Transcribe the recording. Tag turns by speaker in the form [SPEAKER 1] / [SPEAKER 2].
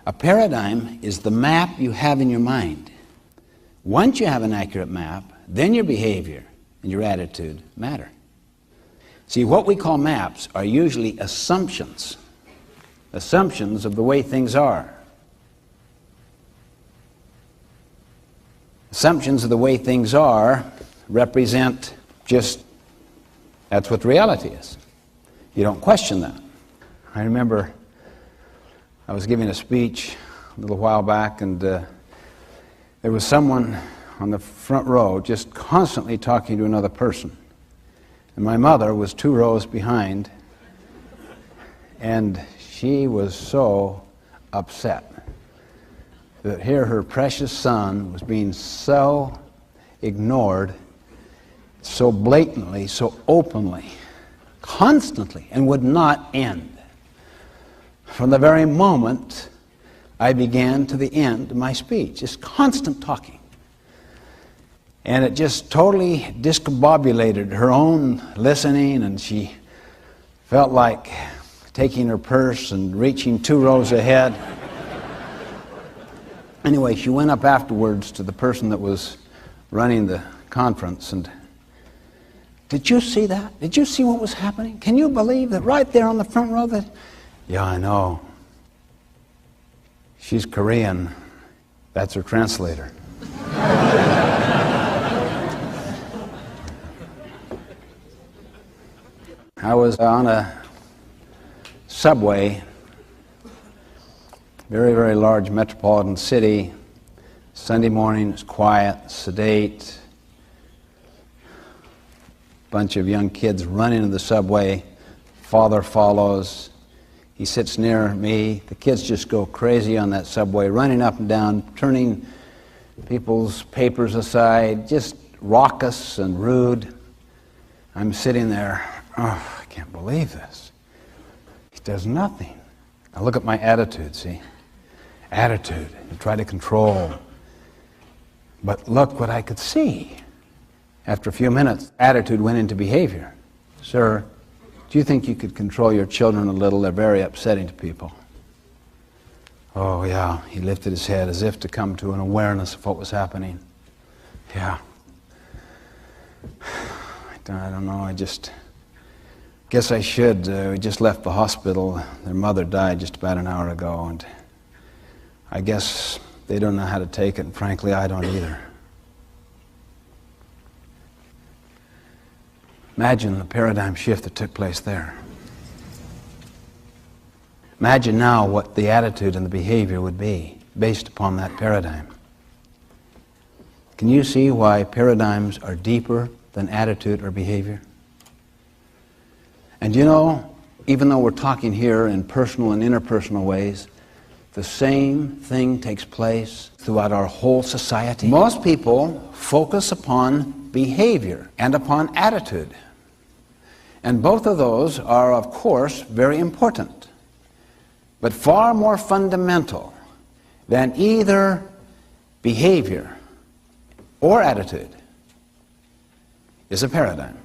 [SPEAKER 1] A paradigm is the map you have in your mind. Once you have an accurate map, then your behavior and your attitude matter. See, what we call maps are usually assumptions. Assumptions of the way things are. Assumptions of the way things are represent just, that's what reality is. You don't question that. I remember I was giving a speech a little while back, and there was someone on the front row just constantly talking to another person. And my mother was 2 rows behind, and she was so upset that here her precious son was being so ignored, so blatantly, so openly, constantly, and would not end. From the very moment I began to the end of my speech, just constant talking. And it just totally discombobulated her own listening, and she felt like taking her purse and reaching 2 rows ahead. Anyway, she went up afterwards to the person that was running the conference, and did you see that? Did you see what was happening? Can you believe that right there on the front row that... Yeah, I know. She's Korean. That's her translator. I was on a subway, very, very large metropolitan city. Sunday morning, it's quiet, sedate. Bunch of young kids run into the subway. Father follows. He sits near me. The kids just go crazy on that subway, running up and down, turning people's papers aside, just raucous and rude. I'm sitting there, oh, I can't believe this. He does nothing. Now look at my attitude, see? Attitude, you try to control. But look what I could see. After a few minutes, attitude went into behavior. Sir, do you think you could control your children a little? They're very upsetting to people. Oh, yeah. He lifted his head as if to come to an awareness of what was happening. Yeah. I don't know. I just guess I should. We just left the hospital. Their mother died just about an hour ago, and I guess they don't know how to take it, and frankly, I don't either. Imagine the paradigm shift that took place there. Imagine now what the attitude and the behavior would be based upon that paradigm. Can you see why paradigms are deeper than attitude or behavior? And you know, even though we're talking here in personal and interpersonal ways, the same thing takes place throughout our whole society. Most people focus upon behavior and upon attitude. And both of those are, of course, very important. But far more fundamental than either behavior or attitude is a paradigm.